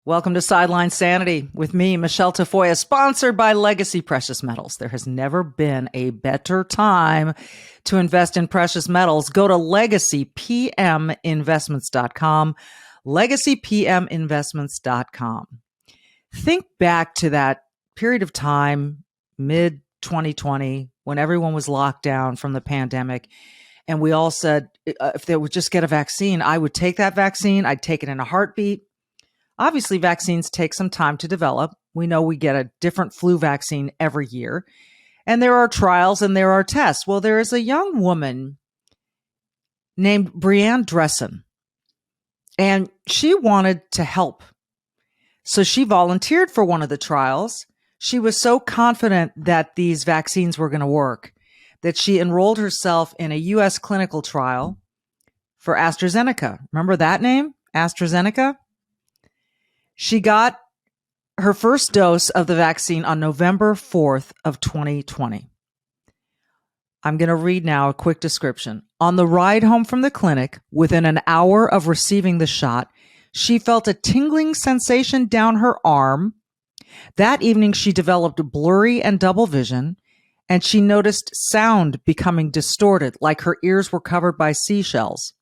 Welcome to Sideline Sanity with me, Michele Tafoya, sponsored by Legacy Precious Metals. There has never been a better time to invest in precious metals. Go to legacypminvestments.com, legacypminvestments.com. Think back to that period of time, mid 2020, when everyone was locked down from the pandemic. And we all said, if they would just get a vaccine, I would take that vaccine. I'd take it in a heartbeat. Obviously, vaccines take some time to develop. We know we get a different flu vaccine every year. And there are trials and there are tests. Well, there is a young woman named Brianne Dressen, and she wanted to help. So she volunteered for one of the trials. She was so confident that these vaccines were going to work that she enrolled herself in a U.S. clinical trial for AstraZeneca. Remember that name? AstraZeneca? She got her first dose of the vaccine on November 4th of 2020. I'm going to read now a quick description. On the ride home from the clinic, within an hour of receiving the shot, she felt a tingling sensation down her arm. That evening, she developed blurry and double vision, and she noticed sound becoming distorted, like her ears were covered by seashells.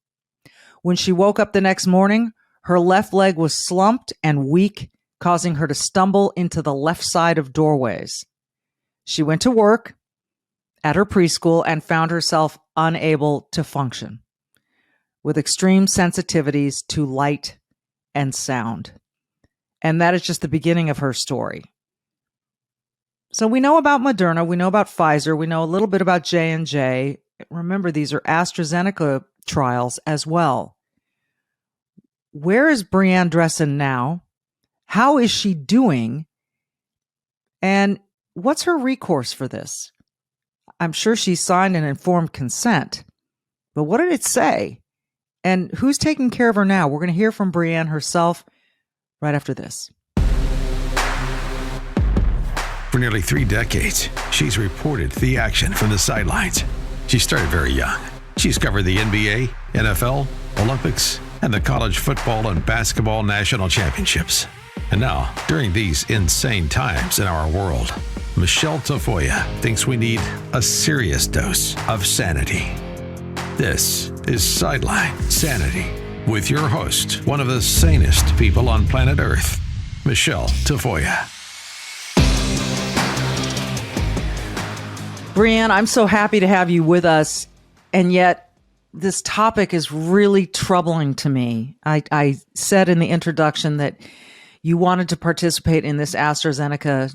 When she woke up the next morning, her left leg was slumped and weak, causing her to stumble into the left side of doorways. She went to work at her preschool and found herself unable to function, with extreme sensitivities to light and sound. And that is just the beginning of her story. So we know about Moderna, we know about Pfizer, we know a little bit about J&J. Remember, these are AstraZeneca trials as well. Where is Brianne Dressen now? How is she doing? And what's her recourse for this? I'm sure she signed an informed consent, but what did it say? And who's taking care of her now? We're going to hear from Brienne herself right after this. For nearly 3 decades, she's reported the action from the sidelines. She started very young. She's covered the NBA, NFL, Olympics, and the college football and basketball national championships. And now, during these insane times in our world, Michele Tafoya thinks we need a serious dose of sanity. This is Sideline Sanity with your host, one of the sanest people on planet Earth, Michele Tafoya. Brienne, I'm so happy to have you with us, and yet this topic is really troubling to me. I said in the introduction that you wanted to participate in this AstraZeneca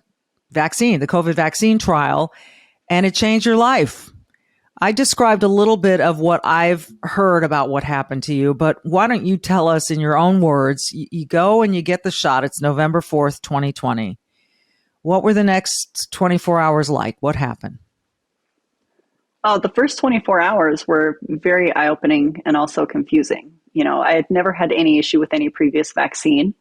vaccine, the COVID vaccine trial, and it changed your life. I described a little bit of what I've heard about what happened to you, but why don't you tell us in your own words? You go and you get the shot. It's November 4th, 2020. What were the next 24 hours like? What happened? The first 24 hours were very eye-opening and also confusing. You know, I had never had any issue with any previous vaccine.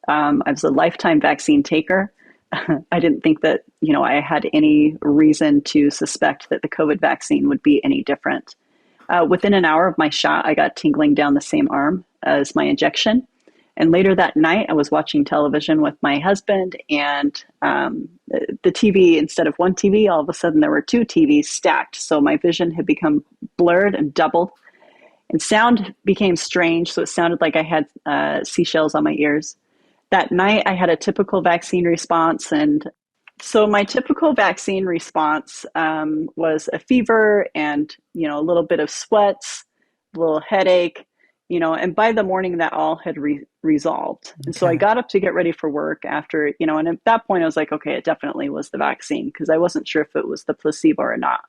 I was a lifetime vaccine taker. I didn't think that, I had any reason to suspect that the COVID vaccine would be any different. Within an hour of my shot, I got tingling down the same arm as my injection. And later that night, I was watching television with my husband, and the TV, instead of one TV, all of a sudden there were 2 TVs stacked. So my vision had become blurred and doubled, and sound became strange. So it sounded like I had seashells on my ears. That night, I had a typical vaccine response. And so my typical vaccine response was a fever and, a little bit of sweats, a little headache, and by the morning that all had resolved. And so I got up to get ready for work after, and at that point I was like, okay, it definitely was the vaccine, because I wasn't sure if it was the placebo or not.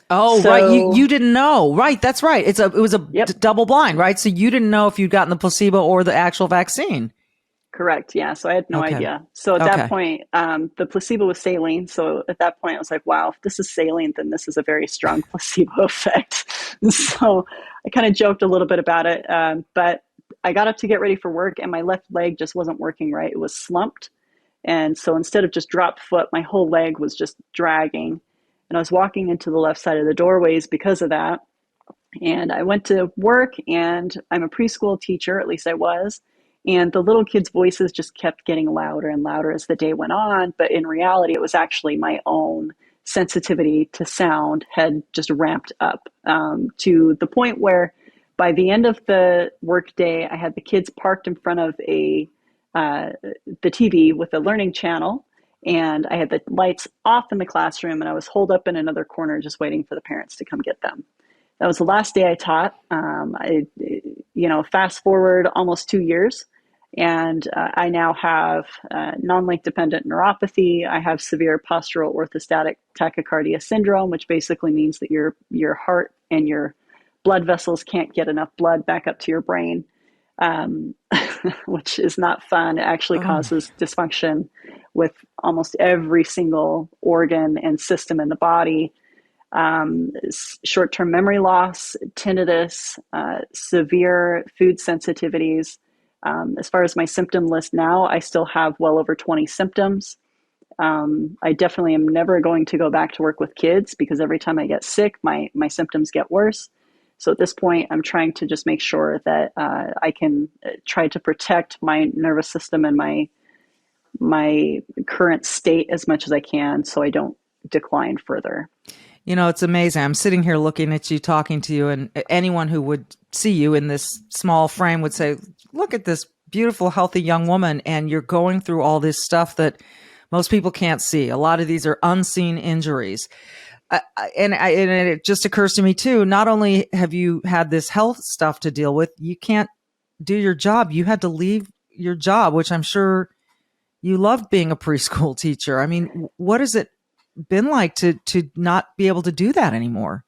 Oh, so, right. You didn't know. Right. That's right. It was a double blind, right? So you didn't know if you'd gotten the placebo or the actual vaccine. Correct. Yeah. So I had no idea. So at that point, the placebo was saline. So at that point I was like, wow, if this is saline, then this is a very strong placebo effect. So I kind of joked a little bit about it. But I got up to get ready for work, and my left leg just wasn't working right. It was slumped. And so instead of just drop foot, my whole leg was just dragging. And I was walking into the left side of the doorways because of that. And I went to work, and I'm a preschool teacher, at least I was. And the little kids' voices just kept getting louder and louder as the day went on. But in reality, it was actually my own sensitivity to sound had just ramped up to the point where by the end of the workday, I had the kids parked in front of the TV with a learning channel, and I had the lights off in the classroom, and I was holed up in another corner just waiting for the parents to come get them. That was the last day I taught. Fast forward almost 2 years, and I now have non-link dependent neuropathy. I have severe postural orthostatic tachycardia syndrome, which basically means that your heart and your blood vessels can't get enough blood back up to your brain, um, which is not fun. It actually Oh, causes dysfunction with almost every single organ and system in the body. Short-term memory loss, tinnitus, severe food sensitivities. As far as my symptom list now, I still have well over 20 symptoms. I definitely am never going to go back to work with kids because every time I get sick, my symptoms get worse. So at this point, I'm trying to just make sure that I can try to protect my nervous system and my current state as much as I can, so I don't decline further. it's amazing. I'm sitting here looking at you, talking to you, and anyone who would see you in this small frame would say, look at this beautiful, healthy young woman, and you're going through all this stuff that most people can't see. A lot of these are unseen injuries. And it just occurs to me too, not only have you had this health stuff to deal with, you can't do your job. You had to leave your job, which I'm sure you loved being a preschool teacher. I mean, what has it been like to not be able to do that anymore?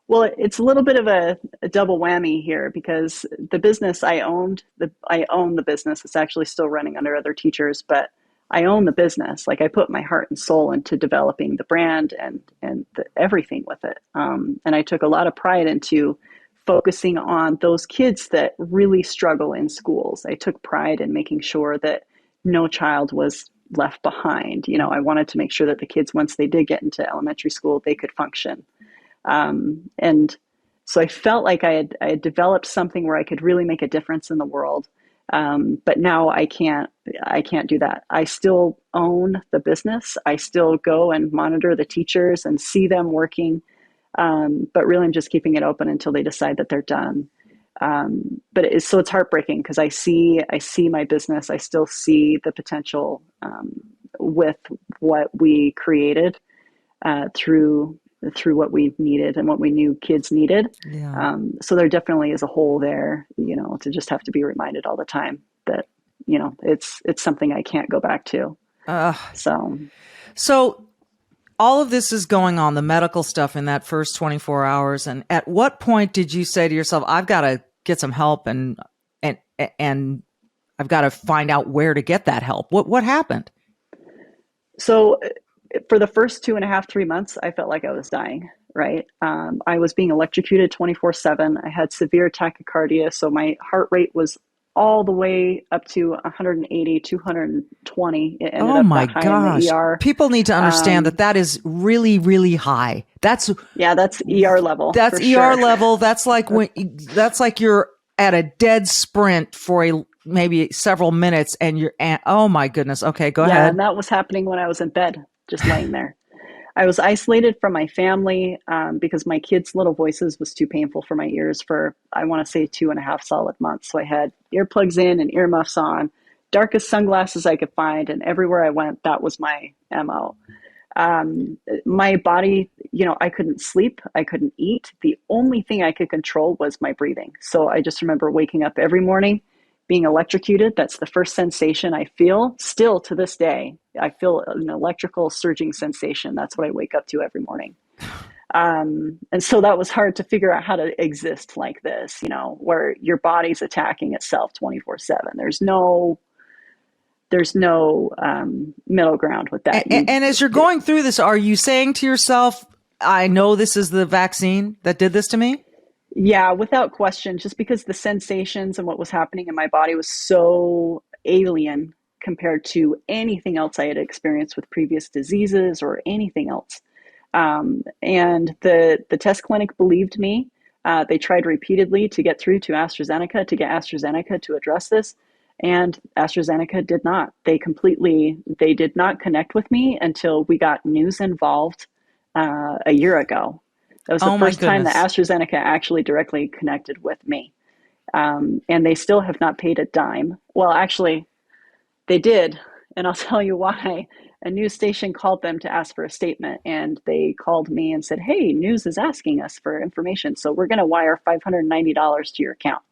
Well, it's a little bit of a double whammy here because the business I own the business. It's actually still running under other teachers, but I own the business. Like I put my heart and soul into developing the brand and everything with it. And I took a lot of pride into focusing on those kids that really struggle in schools. I took pride in making sure that no child was left behind. I wanted to make sure that the kids, once they did get into elementary school, they could function. And so I felt like I had developed something where I could really make a difference in the world. But now I can't do that. I still own the business. I still go and monitor the teachers and see them working. But really I'm just keeping it open until they decide that they're done. So it's heartbreaking because I see my business. I still see the potential, with what we created, through what we needed and what we knew kids needed. Yeah. So there definitely is a hole there, to just have to be reminded all the time that, it's something I can't go back to. Uh, So so all of this is going on, the medical stuff in that first 24 hours. And at what point did you say to yourself, I've got to get some help and I've got to find out where to get that help? What happened? So for the first 2.5, 3 months, I felt like I was dying, right? I was being electrocuted 24/7. I had severe tachycardia. So my heart rate was all the way up to 180, 220. It ended Oh up my that high in the gosh. ER. People need to understand that Um, that is really, really high. yeah, that's ER level That's for ER sure. level. That's like you're at a dead sprint for maybe several minutes oh my goodness. Okay, go Yeah, ahead. and that was happening when I was in bed, just laying there. I was isolated from my family because my kids' little voices was too painful for my ears for, I want to say, 2.5 solid months. So I had earplugs in and earmuffs on, darkest sunglasses I could find, and everywhere I went, that was my MO. My body, I couldn't sleep, I couldn't eat. The only thing I could control was my breathing. So I just remember waking up every morning, being electrocuted. That's the first sensation I feel still to this day. I feel an electrical surging sensation. That's what I wake up to every morning. And so that was hard to figure out how to exist like this, where your body's attacking itself 24/7. There's no middle ground with that. And as you're going through this, are you saying to yourself, I know this is the vaccine that did this to me? Yeah, without question, just because the sensations and what was happening in my body was so alien compared to anything else I had experienced with previous diseases or anything else. And the test clinic believed me. They tried repeatedly to get through to AstraZeneca to get AstraZeneca to address this. And AstraZeneca did not. They did not connect with me until we got news involved a year ago. That was the Oh my first time that goodness. AstraZeneca actually directly connected with me. And they still have not paid a dime. Well, actually, they did, and I'll tell you why. A news station called them to ask for a statement, and they called me and said, "Hey, news is asking us for information, so we're going to wire $590 to your account."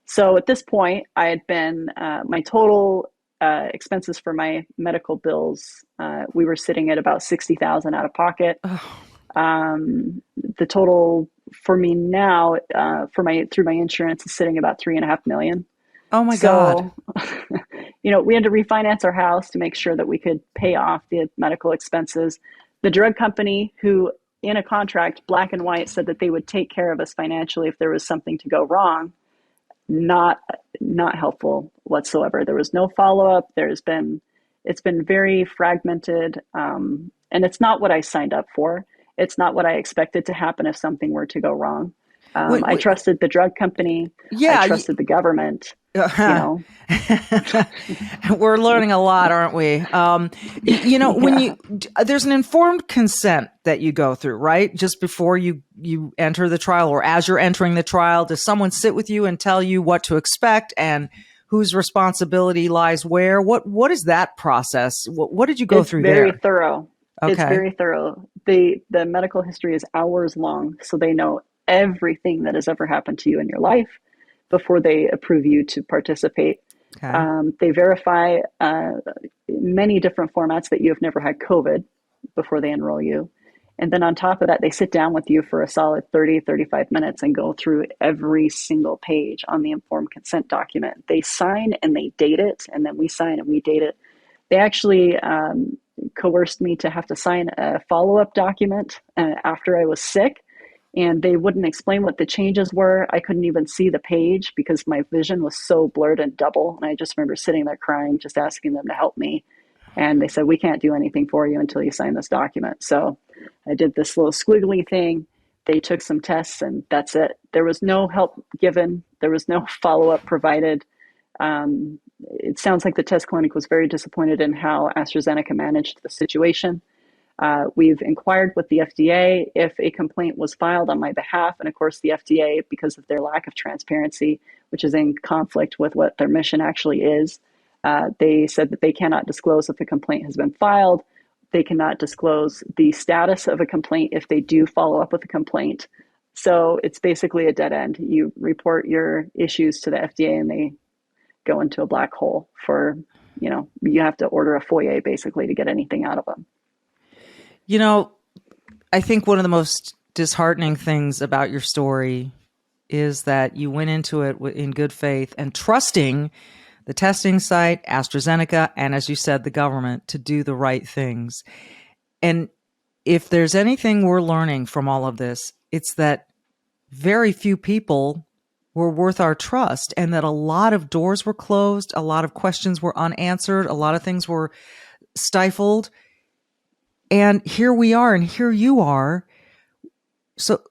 So at this point, I had been my total expenses for my medical bills. We were sitting at about 60,000 out of pocket. Oh, The total for me now, for my through my insurance, is sitting about 3.5 million. oh my God. So, we had to refinance our house to make sure that we could pay off the medical expenses. The drug company, who in a contract, black and white, said that they would take care of us financially if there was something to go wrong, not not helpful whatsoever. There was no follow up. It's been very fragmented, and it's not what I signed up for. It's not what I expected to happen if something were to go wrong. Wait, I wait, trusted the drug company. I yeah. trusted the government. You know, We're learning a lot, aren't we? When yeah. there's an informed consent that you go through, right? Just before you enter the trial, or as you're entering the trial, does someone sit with you and tell you what to expect and whose responsibility lies where? What is that process? What did you go It's through very there? thorough. It's Okay. very thorough. The medical history is hours long, so they know everything that has ever happened to you in your life before they approve you to participate. Okay. They verify many different formats that you have never had COVID before they enroll you. And then on top of that, they sit down with you for a solid 30, 35 minutes and go through every single page on the informed consent document. They sign and they date it, and then we sign and we date it. They actually coerced me to have to sign a follow up document after I was sick, and they wouldn't explain what the changes were. I couldn't even see the page because my vision was so blurred and double. And I just remember sitting there crying, just asking them to help me. And they said, "We can't do anything for you until you sign this document." So I did this little squiggly thing. They took some tests, and that's it. There was no help given, there was no follow up provided. It sounds like the test clinic was very disappointed in how AstraZeneca managed the situation. We've inquired with the FDA if a complaint was filed on my behalf. And of course, the FDA, because of their lack of transparency, which is in conflict with what their mission actually is, they said that they cannot disclose if a complaint has been filed. They cannot disclose the status of a complaint if they do follow up with a complaint. So it's basically a dead end. You report your issues to the FDA and they go into a black hole for, you have to order a FOIA basically to get anything out of them. You know, I think one of the most disheartening things about your story is that you went into it in good faith and trusting the testing site, AstraZeneca, and as you said, the government to do the right things. And if there's anything we're learning from all of this, it's that very few people were worth our trust, and that a lot of doors were closed, a lot of questions were unanswered, a lot of things were stifled. And here we are, and here you are. So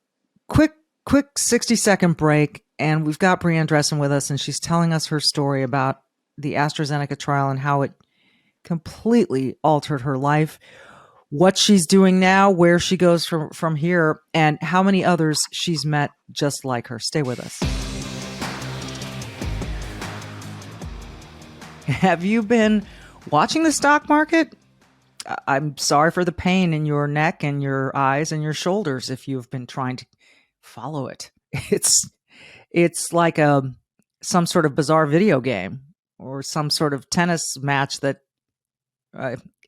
quick 60-second break. And we've got Brianne Dressen with us, and she's telling us her story about the AstraZeneca trial and how it completely altered her life, what she's doing now, where she goes from here, and how many others she's met just like her. Stay with us. Have you been watching the stock market? I'm sorry for the pain in your neck and your eyes and your shoulders if you've been trying to follow it. It's like some sort of bizarre video game or some sort of tennis match that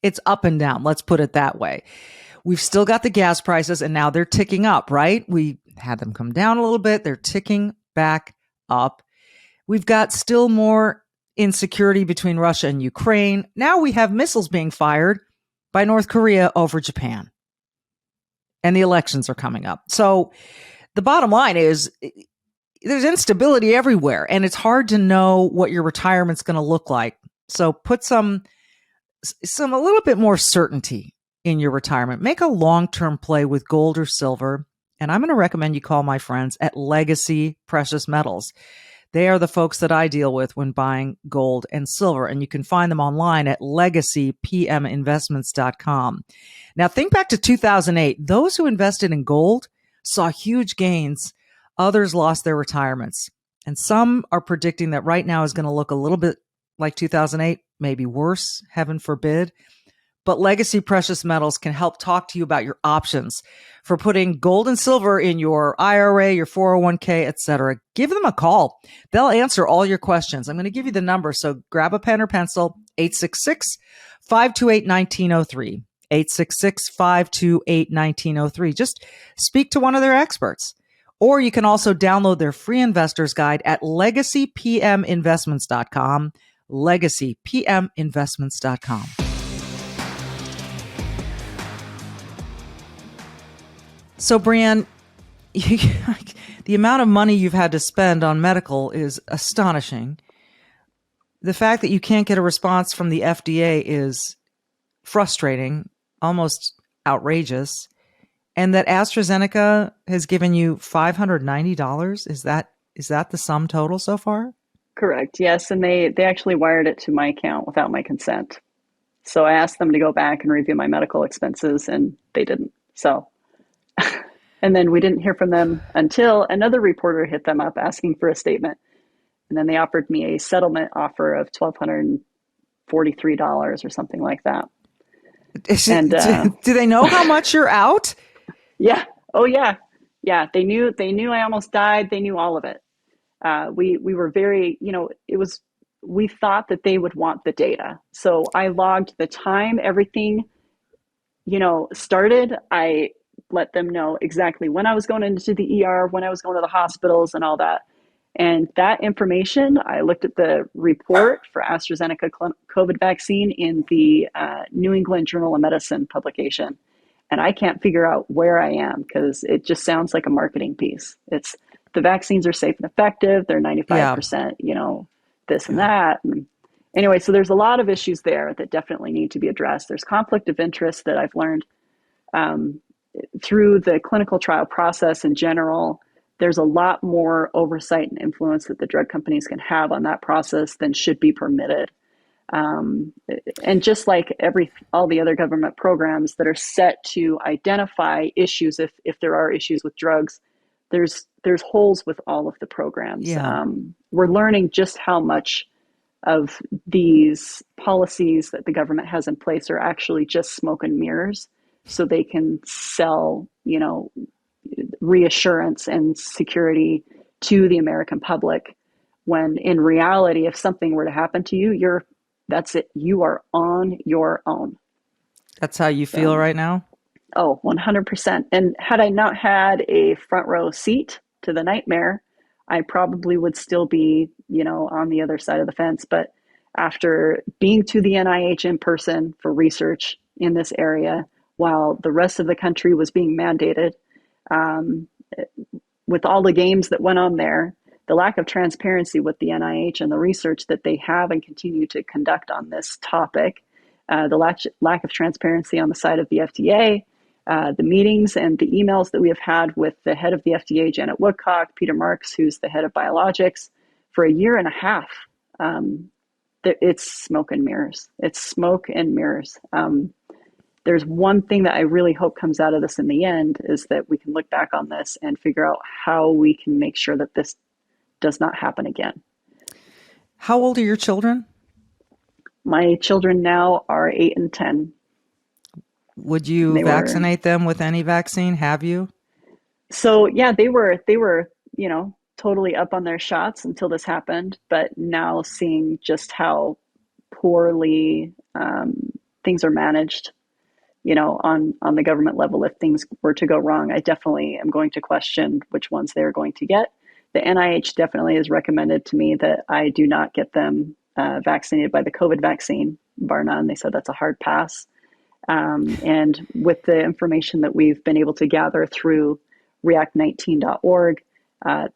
it's up and down. Let's put it that way. We've still got the gas prices, and now they're ticking up, right? We had them come down a little bit. They're ticking back up. We've got still more insecurity between Russia and Ukraine. Now we have missiles being fired by North Korea over Japan. And the elections are coming up. So the bottom line is there's instability everywhere, and it's hard to know what your retirement's going to look like. So put a little bit more certainty in your retirement. Make a long-term play with gold or silver. And I'm going to recommend you call my friends at Legacy Precious Metals. They are the folks that I deal with when buying gold and silver, and you can find them online at legacypminvestments.com. Now, think back to 2008. Those who invested in gold saw huge gains. Others lost their retirements. And some are predicting that right now is going to look a little bit like 2008, maybe worse, heaven forbid. But Legacy Precious Metals can help talk to you about your options for putting gold and silver in your IRA, your 401k, etc. Give them a call. They'll answer all your questions. I'm going to give you the number, so grab a pen or pencil, 866-528-1903. 866-528-1903. Just speak to one of their experts. Or you can also download their free investor's guide at legacypminvestments.com, legacypminvestments.com. So, Brienne, the amount of money you've had to spend on medical is astonishing. The fact that you can't get a response from the FDA is frustrating, almost outrageous. And that AstraZeneca has given you $590. Is that the sum total so far? Correct. Yes. And they actually wired it to my account without my consent. So I asked them to go back and review my medical expenses, and they didn't. So, and then we didn't hear from them until another reporter hit them up asking for a statement. And then they offered me a settlement offer of $1,243 or something like that. And do they know how much you're out? Yeah. Oh, yeah. Yeah. They knew I almost died. They knew all of it. We were very, we thought that they would want the data. So I logged the time, everything, started. I let them know exactly when I was going into the ER, when I was going to the hospitals and all that. And that information, I looked at the report for AstraZeneca COVID vaccine in the New England Journal of Medicine publication. And I can't figure out where I am because it just sounds like a marketing piece. It's the vaccines are safe and effective. They're 95%, this and that. And anyway, so there's a lot of issues there that definitely need to be addressed. There's conflict of interest that I've learned through the clinical trial process in general. There's a lot more oversight and influence that the drug companies can have on that process than should be permitted. And just like all the other government programs that are set to identify issues, if there are issues with drugs, there's holes with all of the programs. Yeah. We're learning just how much of these policies that the government has in place are actually just smoke and mirrors, so they can sell, reassurance and security to the American public. When in reality, if something were to happen to you, that's it. You are on your own. That's how you feel right now? Oh, 100%. And had I not had a front row seat to the nightmare, I probably would still be, on the other side of the fence. But after being to the NIH in person for research in this area, while the rest of the country was being mandated, with all the games that went on there, the lack of transparency with the NIH and the research that they have and continue to conduct on this topic, the lack of transparency on the side of the FDA, the meetings and the emails that we have had with the head of the FDA, Janet Woodcock, Peter Marks, who's the head of biologics, for a year and a half. It's smoke and mirrors. It's smoke and mirrors. There's one thing that I really hope comes out of this in the end is that we can look back on this and figure out how we can make sure that this does not happen again. How old are your children? My children now are 8 and 10. Would you vaccinate them with any vaccine? Have you? So yeah, they were, totally up on their shots until this happened. But now seeing just how poorly things are managed, on the government level, if things were to go wrong, I definitely am going to question which ones they're going to get. The NIH definitely has recommended to me that I do not get them vaccinated by the COVID vaccine, bar none. They said that's a hard pass. And with the information that we've been able to gather through react19.org,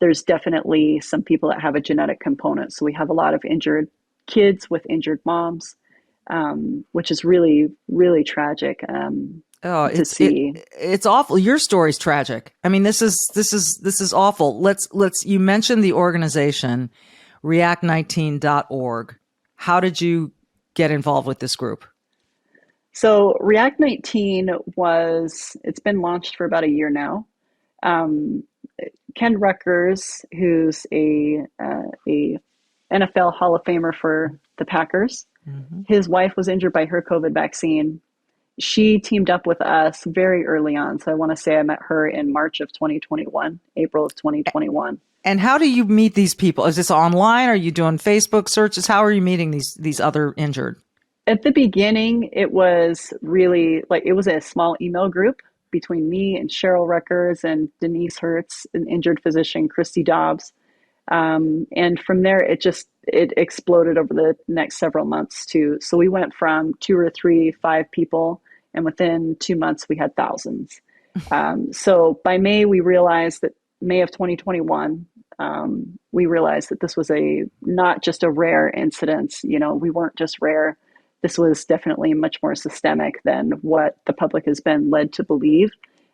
there's definitely some people that have a genetic component. So we have a lot of injured kids with injured moms, which is really, really tragic. Oh, to see. it's awful. Your story's tragic. I mean, this is awful. You mentioned the organization react19.org. How did you get involved with this group? So React 19 it's been launched for about a year now. Um, Ken Ruckers, who's a NFL Hall of Famer for the Packers, Mm-hmm. his wife was injured by her COVID vaccine. She teamed up with us very early on. So I want to say I met her in March of 2021, April of 2021. And how do you meet these people? Is this online? Are you doing Facebook searches? How are you meeting these other injured? At the beginning, it was really like it was a small email group between me and Cheryl Reckers and Denise Hertz, an injured physician, Christy Dobbs. And from there, it exploded over the next several months too. So we went from 2 or 3, 5 people, and within 2 months, we had thousands. So by May of 2021, we realized that this was not just a rare incident. You know, we weren't just rare. This was definitely much more systemic than what the public has been led to believe.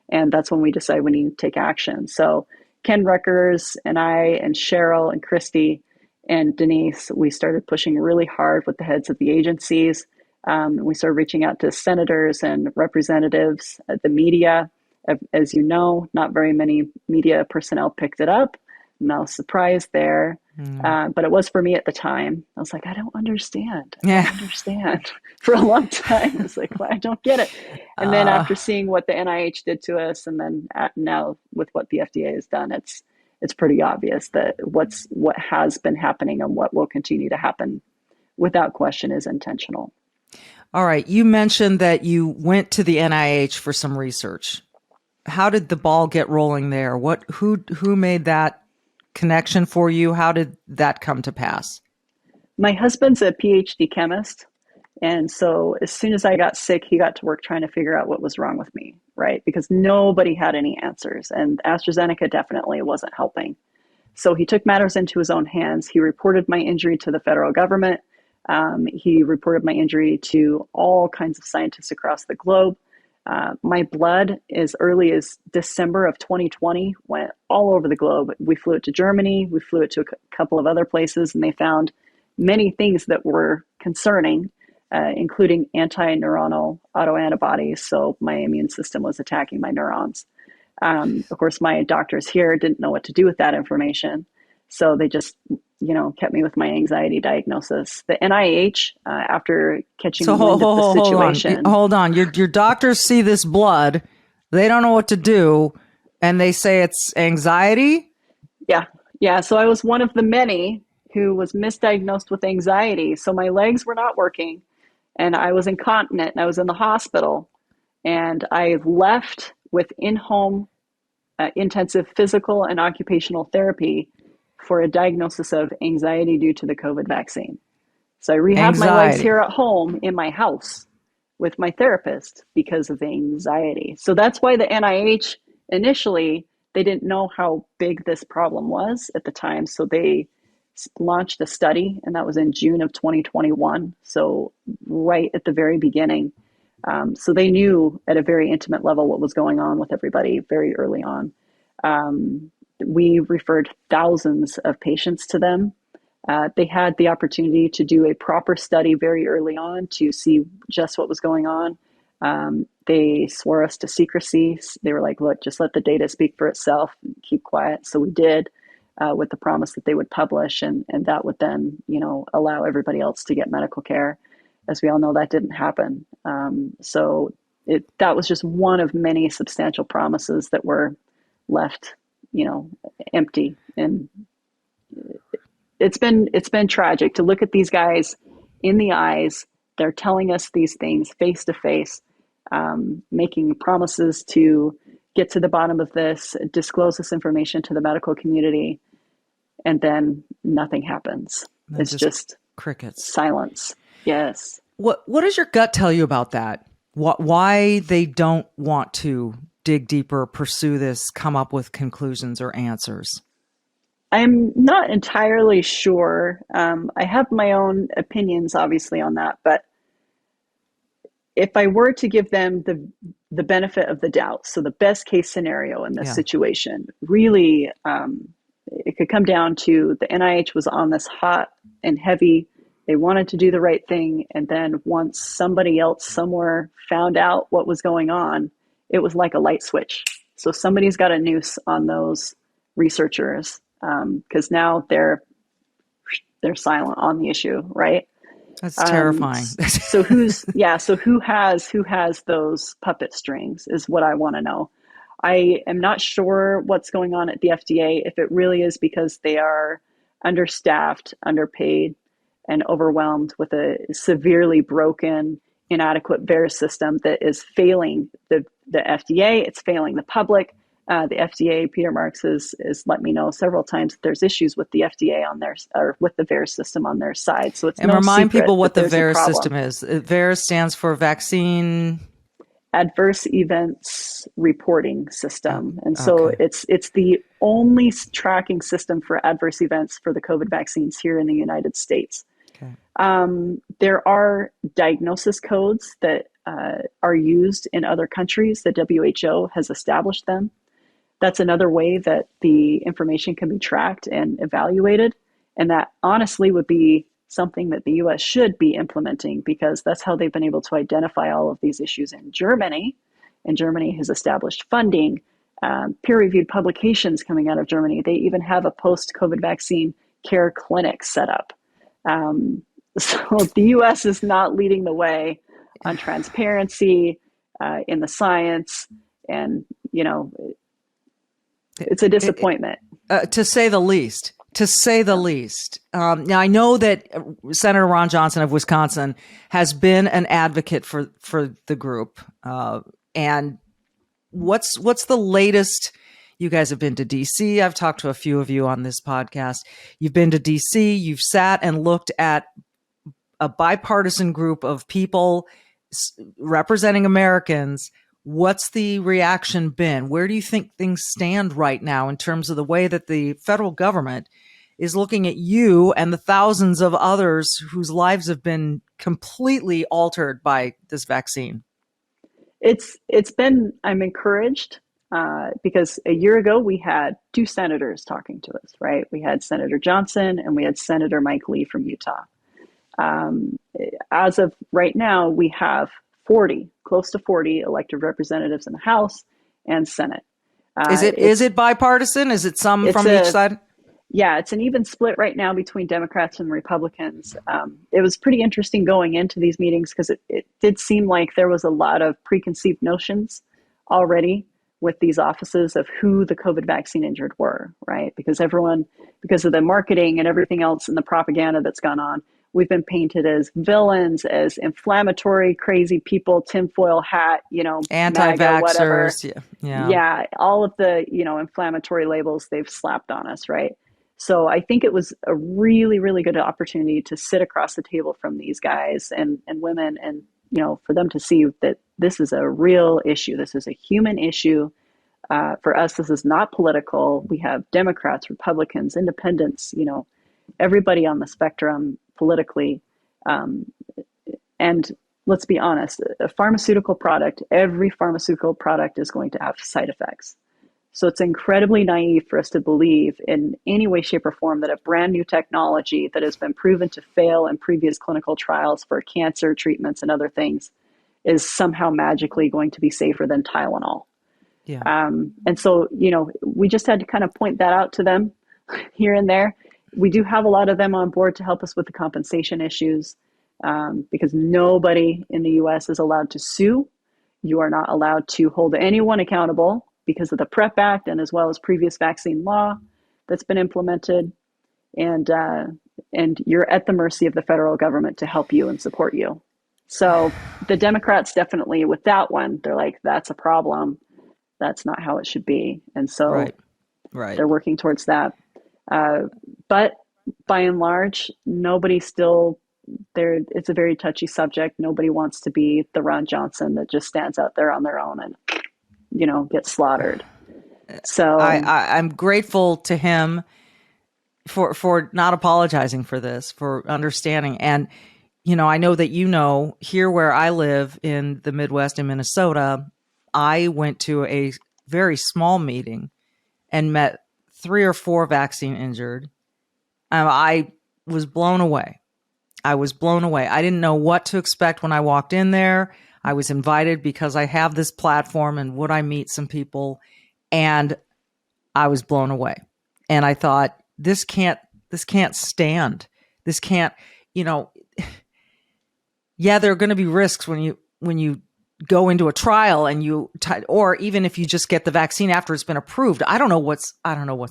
And that's when we decided we need to take action. So Ken Ruckers and I and Cheryl and Christy and Denise, we started pushing really hard with the heads of the agencies. We started reaching out to senators and representatives, the media. As you know, not very many media personnel picked it up. No surprise there. But it was for me at the time. I was like, I don't understand. I don't understand. For a long time, I was like, well, I don't get it. And then after seeing what the NIH did to us, and then now with what the FDA has done, it's pretty obvious that what has been happening and what will continue to happen, without question, is intentional. All right. You mentioned that you went to the NIH for some research. How did the ball get rolling there? Who made that connection for you? How did that come to pass? My husband's a PhD chemist. And so as soon as I got sick, he got to work trying to figure out what was wrong with me, right? Because nobody had any answers. And AstraZeneca definitely wasn't helping. So he took matters into his own hands. He reported my injury to the federal government. He reported my injury to all kinds of scientists across the globe. My blood, as early as December of 2020, went all over the globe. We flew it to Germany. We flew it to a couple of other places, and they found many things that were concerning, including anti-neuronal autoantibodies. So my immune system was attacking my neurons. Of course, my doctors here didn't know what to do with that information. So they just, kept me with my anxiety diagnosis. The NIH, after catching wind of the situation. Hold on. Your doctors see this blood. They don't know what to do. And they say it's anxiety? Yeah. Yeah. So I was one of the many who was misdiagnosed with anxiety. So my legs were not working and I was incontinent and I was in the hospital. And I left with in-home intensive physical and occupational therapy for a diagnosis of anxiety due to the COVID vaccine. So I rehabbed my legs here at home in my house with my therapist because of the anxiety. So that's why the NIH initially, they didn't know how big this problem was at the time. So they launched a study, and that was in June of 2021. So right at the very beginning. So they knew at a very intimate level what was going on with everybody very early on. We referred thousands of patients to them. They had the opportunity to do a proper study very early on to see just what was going on. They swore us to secrecy. They were like, look, just let the data speak for itself, keep quiet. So we did, with the promise that they would publish, and that would then, allow everybody else to get medical care. As we all know, that didn't happen. So that was just one of many substantial promises that were left, empty. And it's been tragic to look at these guys in the eyes. They're telling us these things face to face, making promises to get to the bottom of this, disclose this information to the medical community, and then nothing happens. It's just crickets, silence. Yes. What does your gut tell you about that? Why they don't want to dig deeper, pursue this, come up with conclusions or answers? I'm not entirely sure. I have my own opinions, obviously, on that. But if I were to give them the benefit of the doubt. So the best case scenario in this Yeah. situation, really, it could come down to the NIH was on this hot and heavy. They wanted to do the right thing. And then once somebody else somewhere found out what was going on, it was like a light switch. So somebody's got a noose on those researchers, because now they're silent on the issue, right? That's terrifying. So who has those puppet strings is what I want to know. I am not sure what's going on at the FDA, if it really is because they are understaffed, underpaid, and overwhelmed with a severely broken, inadequate VAERS system that is failing the FDA. It's failing the public. The FDA, Peter Marks has let me know several times that there's issues with the FDA on their, or with the VAERS system on their side. So it's And no remind secret people what that the there's a VAERS problem. system is. VAERS stands for Vaccine Adverse Events Reporting System. And so Okay. it's the only tracking system for adverse events for the COVID vaccines here in the United States. Okay. There are diagnosis codes that are used in other countries. The WHO has established them. That's another way that the information can be tracked and evaluated. And that honestly would be something that the US should be implementing, because that's how they've been able to identify all of these issues in Germany. And Germany has established funding, peer-reviewed publications coming out of Germany. They even have a post-COVID vaccine care clinic set up. So the US is not leading the way on transparency in the science. And, it's a disappointment. To say the least. To say the least. Now, I know that Senator Ron Johnson of Wisconsin has been an advocate for the group. And what's the latest? You guys have been to D.C. I've talked to a few of you on this podcast. You've been to D.C. You've sat and looked at a bipartisan group of people representing Americans. What's the reaction been? Where do you think things stand right now in terms of the way that the federal government is looking at you and the thousands of others whose lives have been completely altered by this vaccine? It's been, I'm encouraged, because a year ago we had two senators talking to us, right? We had Senator Johnson and we had Senator Mike Lee from Utah. As of right now, we have 40, close to 40 elected representatives in the House and Senate. Is it bipartisan? Is it some from each side? Yeah, it's an even split right now between Democrats and Republicans. It was pretty interesting going into these meetings because it did seem like there was a lot of preconceived notions already with these offices of who the COVID vaccine injured were, right? Because of the marketing and everything else and the propaganda that's gone on, we've been painted as villains, as inflammatory, crazy people, tinfoil hat, Anti-vaxxers. Yeah, all of the, inflammatory labels they've slapped on us, right? So I think it was a really, really good opportunity to sit across the table from these guys and women and, for them to see that this is a real issue. This is a human issue. For us, this is not political. We have Democrats, Republicans, independents, everybody on the spectrum politically. And let's be honest, a pharmaceutical product, every pharmaceutical product is going to have side effects. So it's incredibly naive for us to believe in any way, shape, or form that a brand new technology that has been proven to fail in previous clinical trials for cancer treatments and other things is somehow magically going to be safer than Tylenol. Yeah. And so, we just had to kind of point that out to them here and there. We do have a lot of them on board to help us with the compensation issues, because nobody in the US is allowed to sue. You are not allowed to hold anyone accountable because of the PrEP Act and as well as previous vaccine law that's been implemented. And you're at the mercy of the federal government to help you and support you. So the Democrats definitely, with that one, they're like, that's a problem. That's not how it should be. And so right. They're working towards that. But by and large, nobody still there. It's a very touchy subject. Nobody wants to be the Ron Johnson that just stands out there on their own and, gets slaughtered. So I'm grateful to him for not apologizing for this, for understanding. And, I know that here where I live in the Midwest in Minnesota, I went to a very small meeting and met 3 or 4 vaccine injured. I was blown away. I was blown away. I didn't know what to expect when I walked in there. I was invited because I have this platform and would I meet some people? And I was blown away. And I thought, this can't stand. This can't, you know, yeah, there are going to be risks when you go into a trial and or even if you just get the vaccine after it's been approved. I don't know what's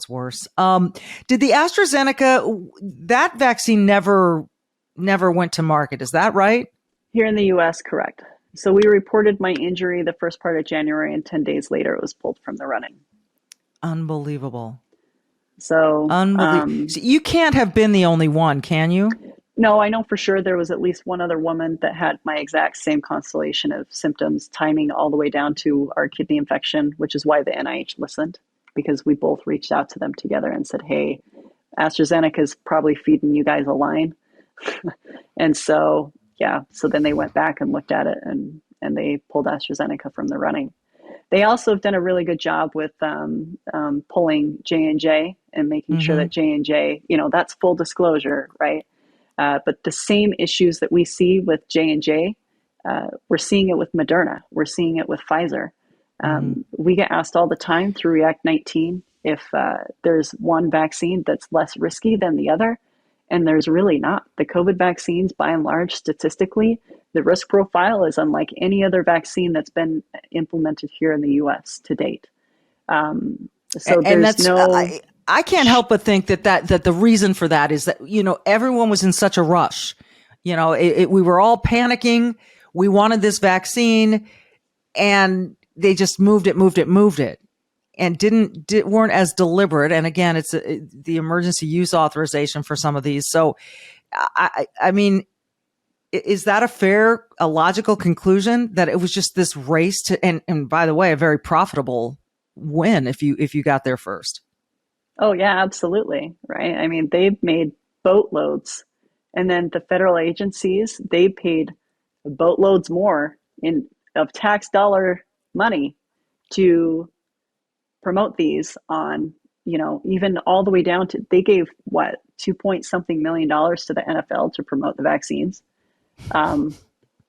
worse. Did the AstraZeneca, that vaccine never went to market? Is that right? Here in the US, correct. So we reported my injury the first part of January, and 10 days later it was pulled from the running. Unbelievable. So, So you can't have been the only one, can you? no, I know for sure there was at least one other woman that had my exact same constellation of symptoms, timing all the way down to our kidney infection, which is why the NIH listened, because we both reached out to them together and said, hey, AstraZeneca is probably feeding you guys a line. And so, yeah, so then they went back and looked at it, and they pulled AstraZeneca from the running. They also have done a really good job with pulling J&J and making sure that J&J, that's full disclosure, right? But the same issues that we see with J&J, we're seeing it with Moderna. We're seeing it with Pfizer. We get asked all the time through React 19 if there's one vaccine that's less risky than the other. And there's really not. The COVID vaccines, by and large, statistically, the risk profile is unlike any other vaccine that's been implemented here in the US to date. So there's no... I can't help but think that the reason for that is that, everyone was in such a rush. We were all panicking. We wanted this vaccine and they just moved it and weren't as deliberate. And again, it's the emergency use authorization for some of these. So I mean, is that a logical conclusion that it was just this race to, and by the way, a very profitable win if you got there first? Oh yeah, absolutely. Right. I mean, they've made boatloads, and then the federal agencies, they paid boatloads more of tax dollar money to promote these on, even all the way down to, they gave what, 2 point something million dollars to the NFL to promote the vaccines.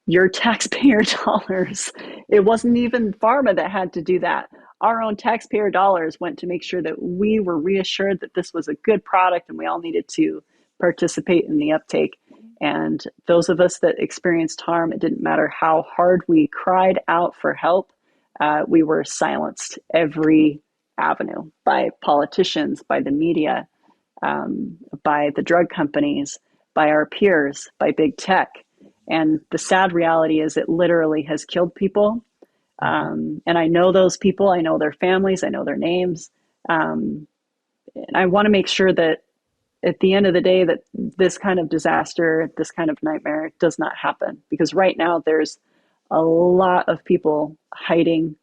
Your taxpayer dollars. It wasn't even pharma that had to do that. Our own taxpayer dollars went to make sure that we were reassured that this was a good product and we all needed to participate in the uptake. And those of us that experienced harm, it didn't matter how hard we cried out for help, we were silenced every avenue by politicians, by the media, by the drug companies, by our peers, by big tech. And the sad reality is it literally has killed people. And I know those people, I know their families, I know their names. And I want to make sure that at the end of the day, that this kind of disaster, this kind of nightmare does not happen. Because right now there's a lot of people hiding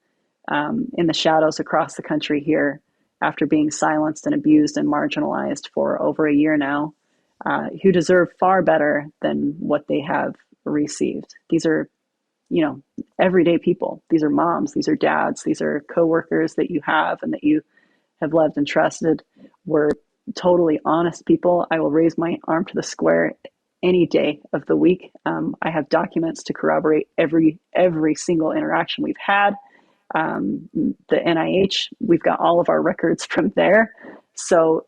in the shadows across the country here after being silenced and abused and marginalized for over a year now, who deserve far better than what they have received. These are, everyday people. These are moms, these are dads, these are coworkers that you have and that you have loved and trusted. We're totally honest people. I will raise my arm to the square any day of the week. I have documents to corroborate every single interaction we've had. The NIH, we've got all of our records from there. So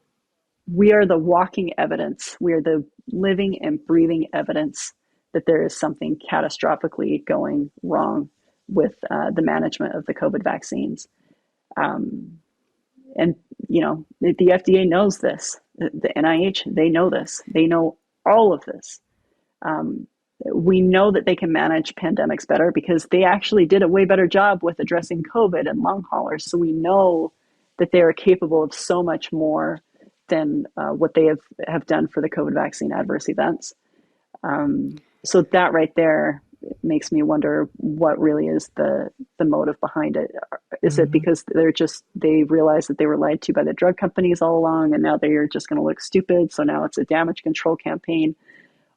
we are the walking evidence. We are the living and breathing evidence that there is something catastrophically going wrong with the management of the COVID vaccines. And, the FDA knows this. The NIH, they know this. They know all of this. We know that they can manage pandemics better because they actually did a way better job with addressing COVID and long haulers. So we know that they are capable of so much more than what they have done for the COVID vaccine adverse events. So that right there makes me wonder what really is the motive behind it. Is it because they realized that they were lied to by the drug companies all along and now they're just going to look stupid? So now it's a damage control campaign.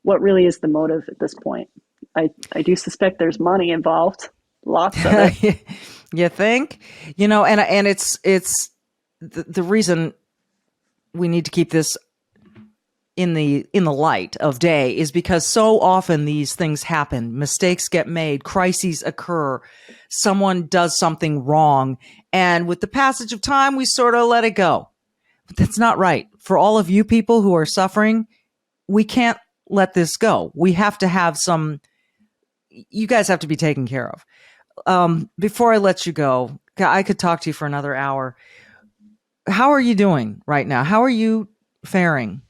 What really is the motive at this point? I do suspect there's money involved, lots of it. You think? And it's the reason we need to keep this in the light of day is because so often these things happen. Mistakes get made, crises occur, someone does something wrong, and with the passage of time, we sort of let it go. But that's not right. For all of you people who are suffering, we can't let this go. We have to have you guys have to be taken care of. Before I let you go, I could talk to you for another hour. How are you doing right now? How are you faring?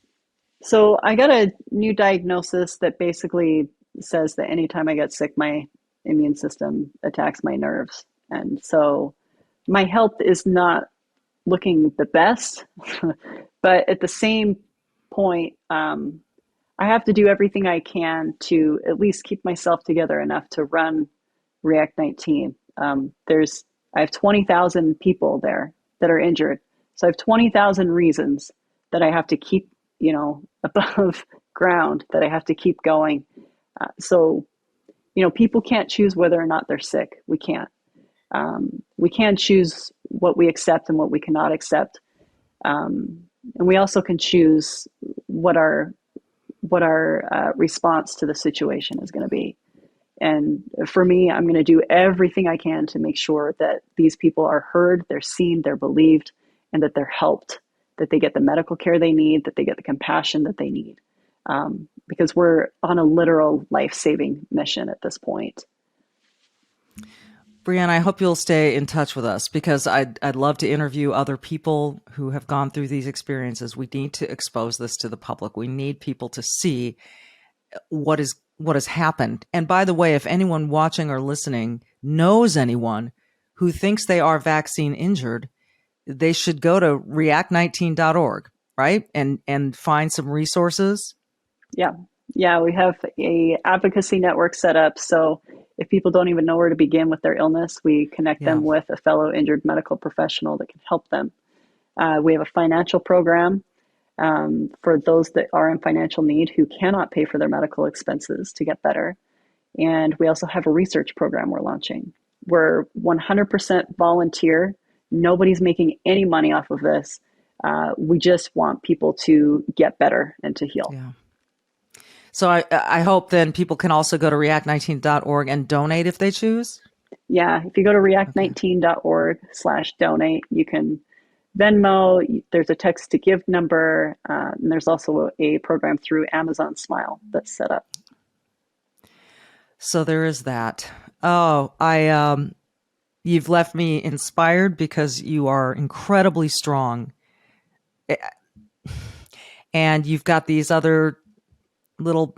So I got a new diagnosis that basically says that anytime I get sick, my immune system attacks my nerves. And so my health is not looking the best, but at the same point, I have to do everything I can to at least keep myself together enough to run React 19. I have 20,000 people there that are injured. So I have 20,000 reasons that I have to keep, above ground, that I have to keep going. So people can't choose whether or not they're sick. We can't. We can choose what we accept and what we cannot accept. And we also can choose what our response to the situation is going to be. And for me, I'm going to do everything I can to make sure that these people are heard, they're seen, they're believed, and that they're helped, that they get the medical care they need, that they get the compassion that they need. Because we're on a literal life-saving mission at this point. Brienne, I hope you'll stay in touch with us because I'd love to interview other people who have gone through these experiences. We need to expose this to the public. We need people to see what has happened. And by the way, if anyone watching or listening knows anyone who thinks they are vaccine injured, they should go to react19.org, right? And find some resources. Yeah. Yeah, we have a advocacy network set up. So if people don't even know where to begin with their illness, we connect them with a fellow injured medical professional that can help them. We have a financial program for those that are in financial need who cannot pay for their medical expenses to get better. And we also have a research program we're launching. We're 100% volunteer. Nobody's making any money off of this. We just want people to get better and to heal. Yeah. So I hope then people can also go to react19.org and donate if they choose. Yeah, if you go to react19.org/donate, you can Venmo, there's a text to give number, and there's also a program through Amazon Smile that's set up. So there is that. Oh, you've left me inspired because you are incredibly strong. And you've got these other little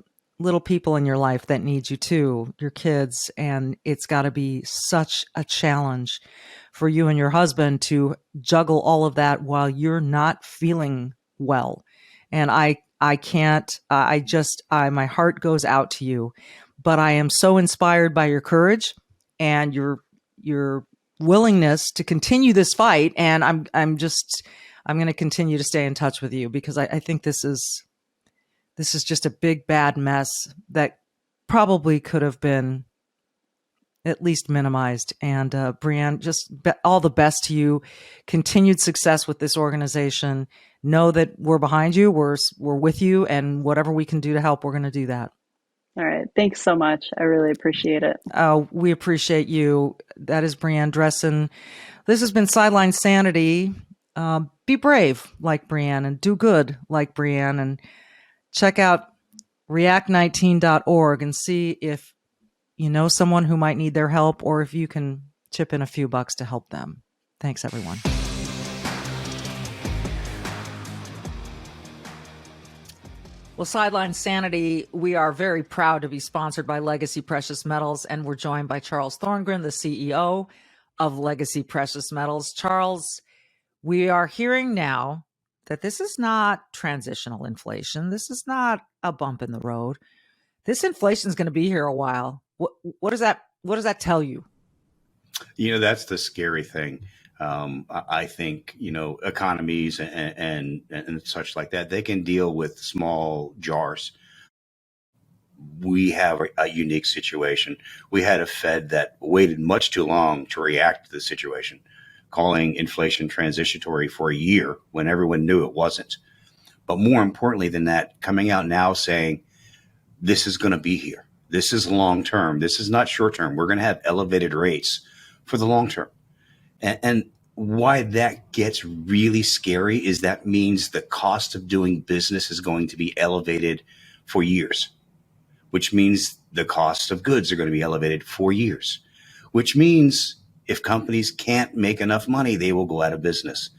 people in your life that need you too, your kids, and it's got to be such a challenge for you and your husband to juggle all of that while you're not feeling well. And I can't, my heart goes out to you, but I am so inspired by your courage and your willingness to continue this fight. And I'm going to continue to stay in touch with you because I think this is just a big, bad mess that probably could have been at least minimized. And Brienne, just all the best to you. Continued success with this organization. Know that we're behind you. We're with you. And whatever we can do to help, we're going to do that. All right. Thanks so much. I really appreciate it. We appreciate you. That is Brianne Dressen. This has been Sideline Sanity. Be brave like Brienne and do good like Brienne. And check out react19.org and see if you know someone who might need their help or if you can chip in a few bucks to help them. Thanks, everyone. Well, Sideline Sanity, we are very proud to be sponsored by Legacy Precious Metals, and we're joined by Charles Thorngren, the CEO of Legacy Precious Metals. Charles, we are hearing now that this is not transitional inflation. This is not a bump in the road. This inflation is going to be here a while. What does that tell you? That's the scary thing. I think, economies and such like that, they can deal with small jars. we have a unique situation. We had a Fed that waited much too long to react to the situation, calling inflation transitory for a year when everyone knew it wasn't. But more importantly than that, coming out now saying this is going to be here. This is long term. This is not short term. We're going to have elevated rates for the long term. And why that gets really scary is that means the cost of doing business is going to be elevated for years, which means the cost of goods are going to be elevated for years, which means if companies can't make enough money, they will go out of business.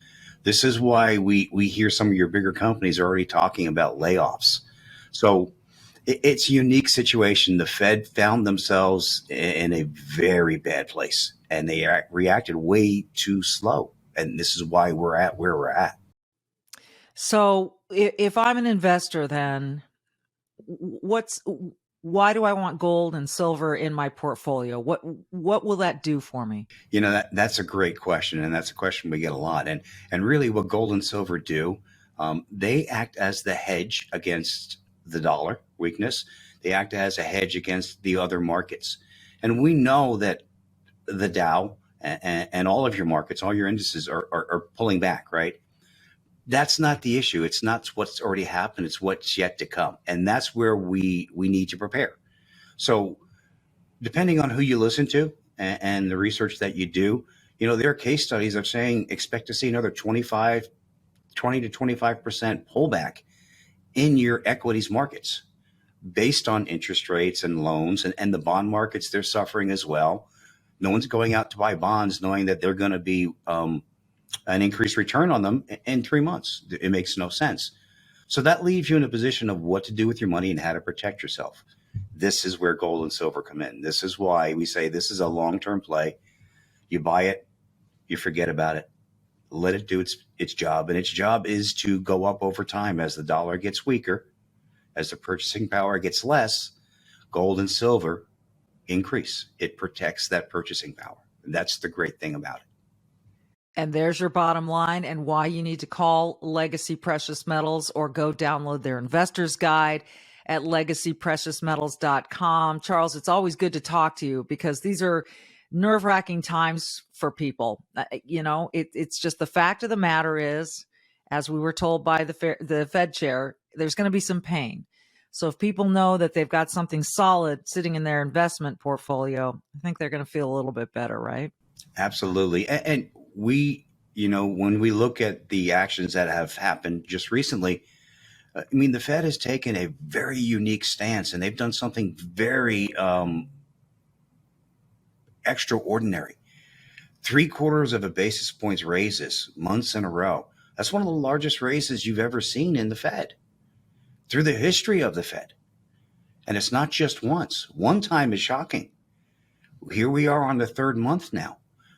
This is why we hear some of your bigger companies are already talking about layoffs. So it's a unique situation. The Fed found themselves in a very bad place, and they reacted way too slow. And this is why we're at where we're at. So if I'm an investor, then why do I want gold and silver in my portfolio? What will that do for me? You know, that's a great question, and that's a question we get a lot. And really, what gold and silver do, they act as the hedge against the dollar weakness. They act as a hedge against the other markets. And we know that the Dow and all of your markets, all your indices are pulling back, right? That's not the issue. It's not what's already happened. It's what's yet to come. And that's where we need to prepare. So depending on who you listen to and the research that you do, you know, there are case studies of saying expect to see another 20 to 25% pullback in your equities markets based on interest rates and loans, and the bond markets, they're suffering as well. No one's going out to buy bonds knowing that they're going to be an increased return on them in 3 months. It makes no sense. So that leaves you in a position of what to do with your money and how to protect yourself. This is where gold and silver come in. This is why we say this is a long-term play. You buy it, you forget about it. Let it do its job. And its job is to go up over time as the dollar gets weaker, as the purchasing power gets less, gold and silver increase. It protects that purchasing power. And that's the great thing about it. And there's your bottom line and why you need to call Legacy Precious Metals or go download their investor's guide at legacypreciousmetals.com. Charles, it's always good to talk to you because these are nerve-wracking times for people. You know, it's just the fact of the matter is, as we were told by the Fed chair, there's going to be some pain. So if people know that they've got something solid sitting in their investment portfolio, I think they're going to feel a little bit better, right? Absolutely. And we, you know, when we look at the actions that have happened just recently, I mean, the Fed has taken a very unique stance, and they've done something very extraordinary. 3/4 of a basis points raises months in a row. That's one of the largest raises you've ever seen in the Fed through the history of the Fed. And it's not just once. One time is shocking. Here we are on the third month now,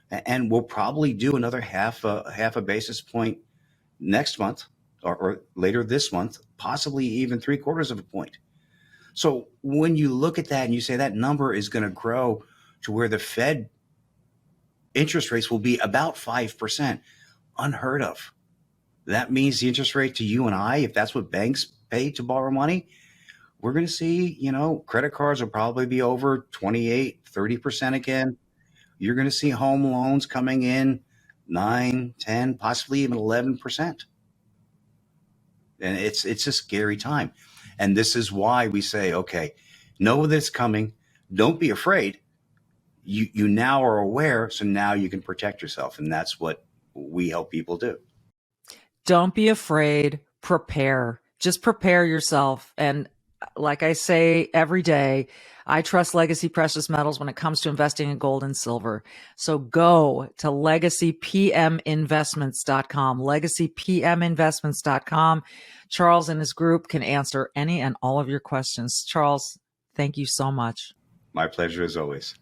and we'll probably do another half a basis point next month or later this month, possibly even 3/4 of a point. So when you look at that and you say that number is going to grow to where the Fed interest rates will be about 5%, unheard of. That means the interest rate to you and I, if that's what banks pay to borrow money, we're going to see, you know, credit cards will probably be over 28, 30% again. You're going to see home loans coming in 9, 10, possibly even 11%. And it's a scary time. And this is why we say, okay, know that it's coming. Don't be afraid. You now are aware, so now you can protect yourself. And that's what we help people do. Don't be afraid. Prepare. Just prepare yourself. And like I say every day, I trust Legacy Precious Metals when it comes to investing in gold and silver. So go to legacypminvestments.com, legacypminvestments.com. Charles and his group can answer any and all of your questions. Charles, thank you so much. My pleasure as always.